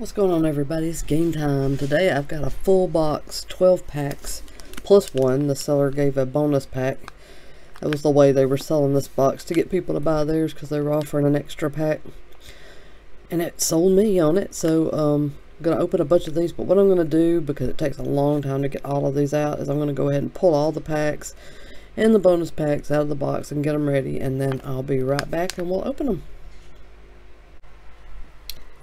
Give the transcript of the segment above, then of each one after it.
What's going on, everybody? It's game time. Today I've got a full box, 12 packs, plus one. The seller gave a bonus pack. That was the way they were selling this box, to get people to buy theirs because they were offering an extra pack. And it sold me on it, so I'm going to open a bunch of these. But what I'm going to do, because it takes a long time to get all of these out, is I'm going to go ahead and pull all the packs and the bonus packs out of the box and get them ready. And then I'll be right back and we'll open them.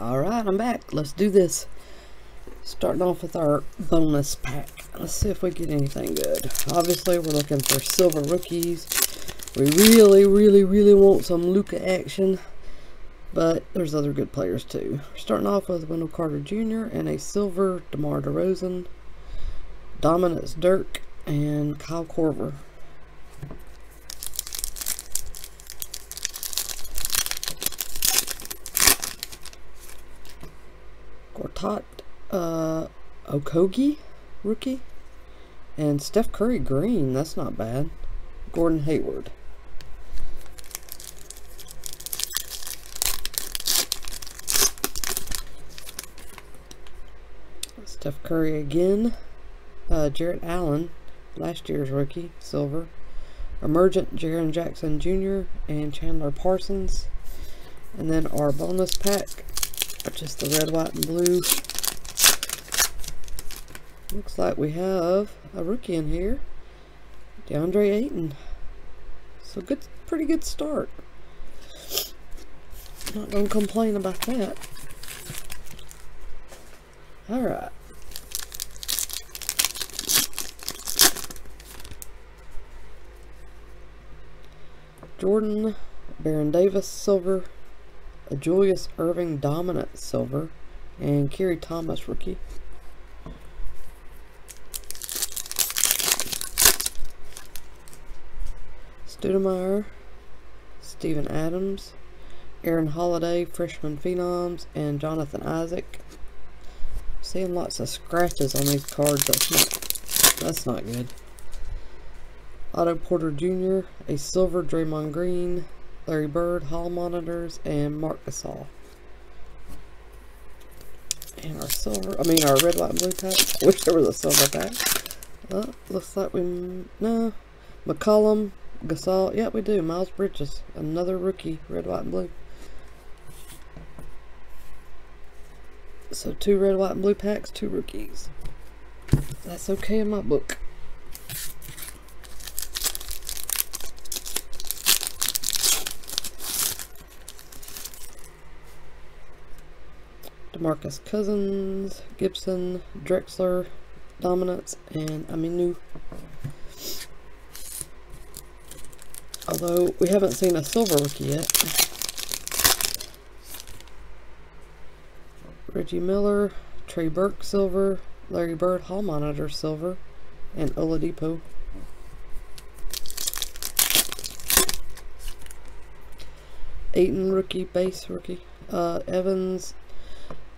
Alright, I'm back. Let's do this. Starting off with our bonus pack. Let's see if we get anything good. Obviously, we're looking for silver rookies. We really want some Luka action. But there's other good players too. We're starting off with Wendell Carter Jr. and a silver DeMar DeRozan, Dominance Dirk, and Kyle Korver. Gortat Okogie rookie, and Steph Curry green. That's not bad. Gordon Hayward. Steph Curry again. Jarrett Allen, last year's rookie, silver. Emergent Jaren Jackson Jr. and Chandler Parsons. And then our bonus pack, just the red, white, and blue. Looks like we have a rookie in here, DeAndre Ayton. So good, pretty good start. Not gonna complain about that. All right. Jordan Baron Davis silver, a Julius Irving dominant silver, and Kerry Thomas rookie. Stoudemire, Steven Adams, Aaron Holiday freshman phenoms, and Jonathan Isaac. Seeing lots of scratches on these cards. That's not good. Otto Porter Jr., a silver Draymond Green, Larry Bird hall monitors, and Marc Gasol. And our red, white, and blue pack. I wish there was a silver pack. Looks like no. McCollum, Gasol. Yeah, we do. Miles Bridges, another rookie, red, white, and blue. So 2 red, white, and blue packs, 2 rookies. That's okay in my book. DeMarcus Cousins, Gibson, Drexler, Dominance, and Aminu. Although we haven't seen a silver rookie yet. Reggie Miller, Trey Burke silver, Larry Bird hall monitor silver, and Oladipo. Ayton rookie, base rookie. Evans,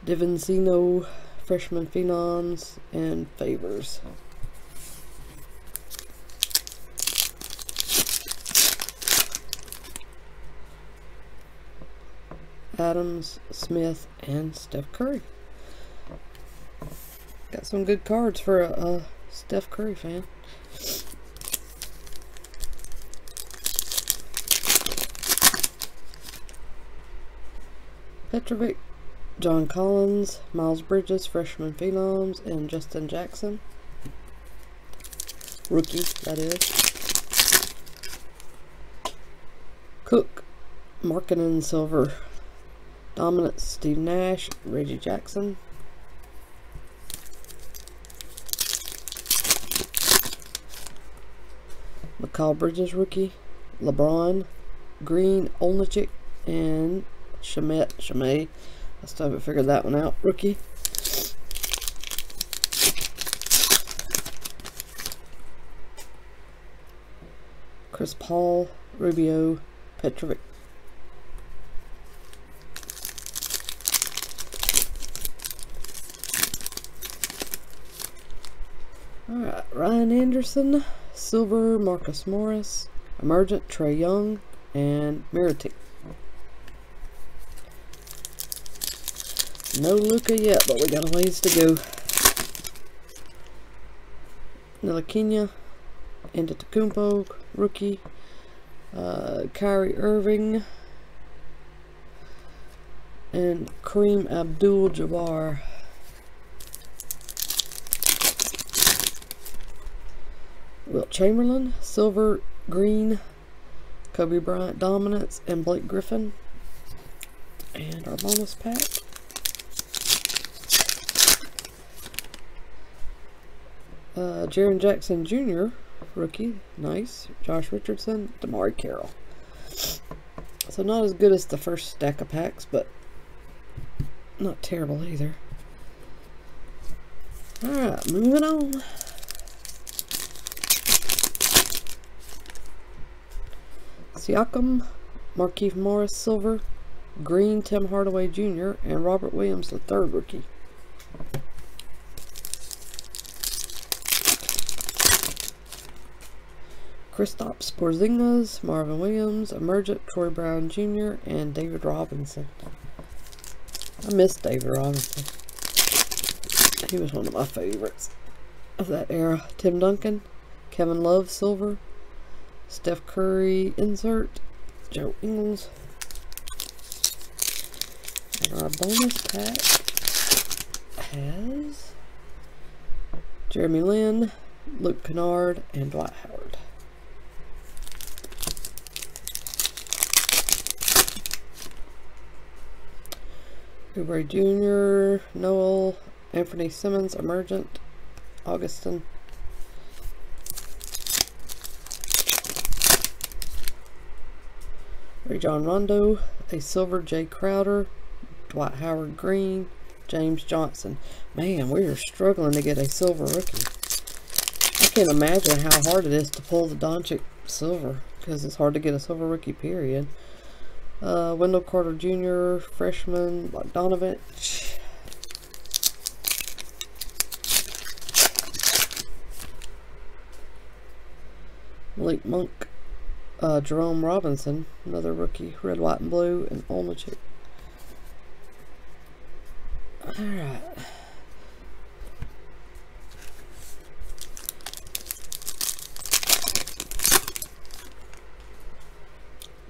Divinzino, freshman phenoms, and Favors. Adams, Smith, and Steph Curry. Got some good cards for a Steph Curry fan. Petrovic, John Collins, Miles Bridges, freshman phenoms, and Justin Jackson. Rookie, that is. Cook, Markkanen silver. Dominant Steve Nash, Reggie Jackson. McCall Bridges rookie. LeBron, Green, Olnichik, and Shimei. I still haven't figured that one out. Rookie. Chris Paul, Rubio, Petrovic. Alright, Ryan Anderson, silver Marcus Morris, emergent Trae Young, and Meritic. No Luka yet, but we got a ways to go. Ntilikina, Antetokounmpo, rookie. Kyrie Irving. And Kareem Abdul-Jabbar. Wilt Chamberlain, silver, green. Kobe Bryant dominance, and Blake Griffin. And our bonus pack. Jaren Jackson Jr., rookie, nice. Josh Richardson, Damari Carroll. So not as good as the first stack of packs, but not terrible either. Alright, moving on. Siakam, Markieff Morris, silver, green, Tim Hardaway Jr., and Robert Williams, the third rookie. Kristaps Porzingis, Marvin Williams, Emergent, Troy Brown Jr., and David Robinson. I miss David Robinson. He was one of my favorites of that era. Tim Duncan, Kevin Love, silver, Steph Curry, insert, Joe Ingles. And our bonus pack has Jeremy Lin, Luke Kennard, and Dwight Howard. Oubre Jr., Noel, Anthony Simmons, Emergent, Augustin. Rajon Rondo, a silver, Jay Crowder, Dwight Howard green, James Johnson. Man, we are struggling to get a silver rookie. I can't imagine how hard it is to pull the Doncic silver, because it's hard to get a silver rookie, period. Wendell Carter Jr., freshman, Bogdanovich. Malik Monk, Jerome Robinson, another rookie, red, white, and blue, and Olmachik. Alright.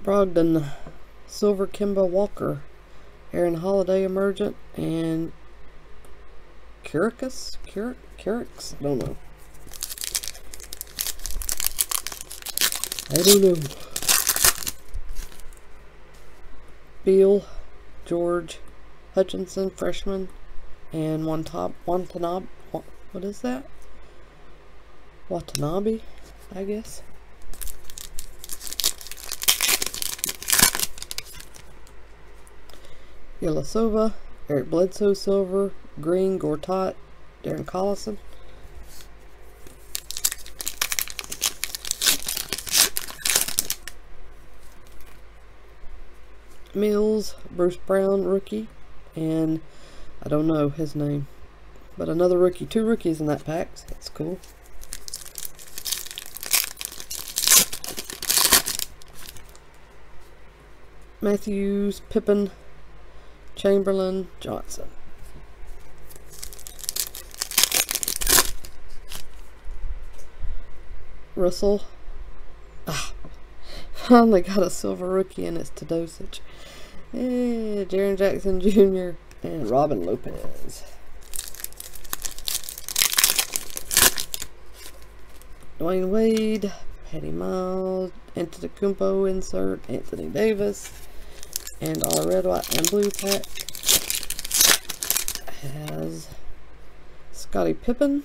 Brogdon, silver, Kemba Walker, Aaron Holiday, Emergent, and Kyricus? Kyrix? I don't know. Beal, George Hutchinson, freshman, and Watanabe. What is that? Watanabe, I guess. Ilyasova, Eric Bledsoe, silver, green, Gortat, Darren Collison. Mills, Bruce Brown, rookie, and I don't know his name, but another rookie. Two rookies in that pack, so that's cool. Matthews, Pippen, Chamberlain, Johnson. Russell. Finally got a silver rookie, and it's Tadosic. Yeah, Jaren Jackson Jr. and Robin Lopez. Dwayne Wade, Patty Miles, Antetokounmpo insert, Anthony Davis. And our red, white, and blue pack has Scottie Pippen,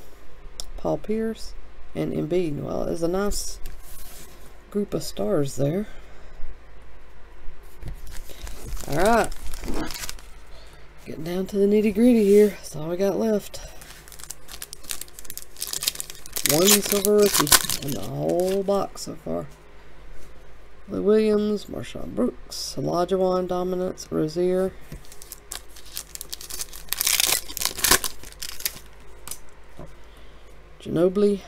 Paul Pierce, and Embiid. Well, it's a nice group of stars there. Alright. Getting down to the nitty gritty here. That's all we got left. One silver rookie in the whole box so far. Lou Williams, Marshawn Brooks, Olajuwon dominance, Rozier. Ginobili,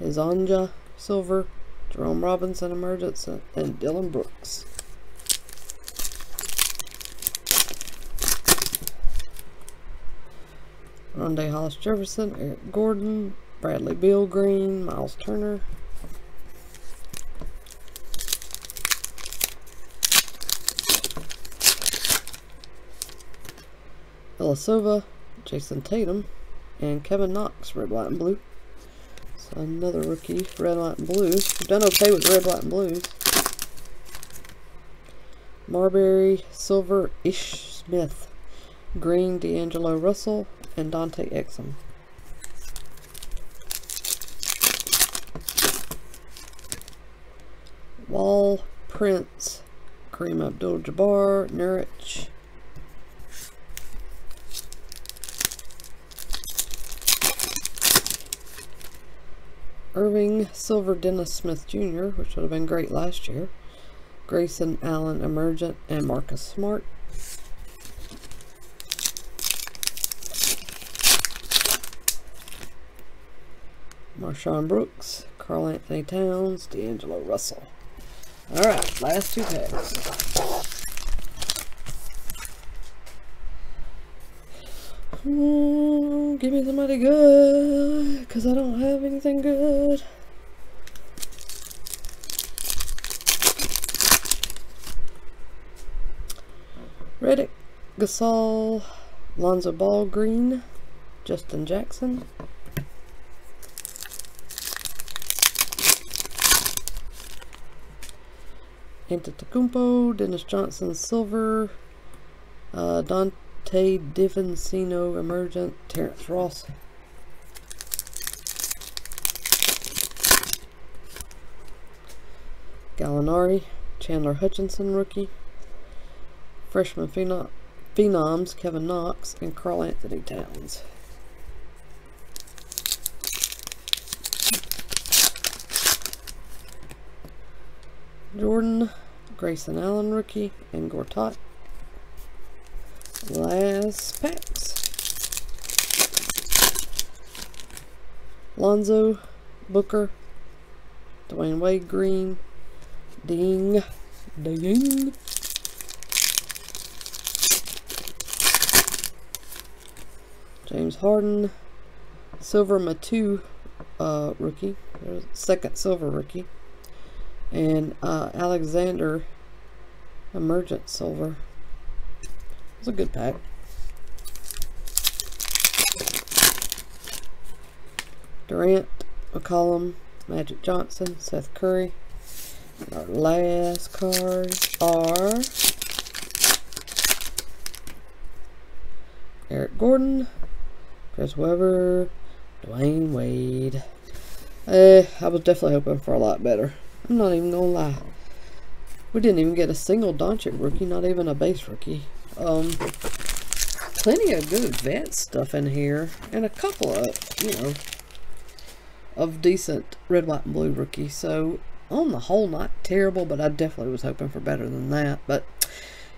Izanja, silver, Jerome Robinson, emergence, and Dylan Brooks. Rondé Hollis Jefferson, Eric Gordon, Bradley Beal green, Miles Turner. Ilyasova, Jason Tatum, and Kevin Knox, red, white, and blue. So another rookie, red, white, and blue. We've done okay with red, white, and blues. Marbury, silver, Ish Smith, green, D'Angelo Russell, and Dante Exum. Wall, Prince, Kareem Abdul-Jabbar, Nurkic. Irving, silver, Dennis Smith Jr., which would have been great last year. Grayson Allen, emergent, and Marcus Smart. Marshawn Brooks, Karl Anthony Towns, D'Angelo Russell. Alright, last two packs. Give me somebody good, because I don't have anything good. Redick, Gasol, Lonzo Ball green, Justin Jackson. Antetokounmpo, Dennis Johnson silver, Dante Divincino emergent, Terrence Ross. Gallinari, Chandler Hutchinson rookie. Freshman phenoms, Kevin Knox and Karl Anthony Towns. Jordan, Grayson Allen rookie, and Gortat. Last packs. Lonzo, Booker, Dwayne Wade green, Ding, James Harden, silver Matu rookie, second silver rookie, and Alexander emergent silver. It's a good pack. Durant, McCollum, Magic Johnson, Seth Curry. And our last cards are Eric Gordon, Chris Webber, Dwayne Wade. I was definitely hoping for a lot better. I'm not even gonna lie. We didn't even get a single Doncic rookie, not even a base rookie. Plenty of good vet stuff in here, and a couple of, of decent red, white, and blue rookies. So on the whole, not terrible, but I definitely was hoping for better than that. But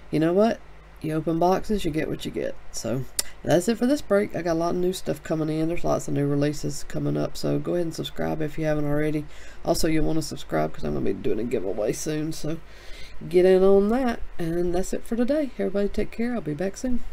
you know what? You open boxes, you get what you get. So that's it for this break. I got a lot of new stuff coming in. There's lots of new releases coming up. So go ahead and subscribe if you haven't already. Also, you'll want to subscribe because I'm going to be doing a giveaway soon. So get in on that. And that's it for today. Everybody take care. I'll be back soon.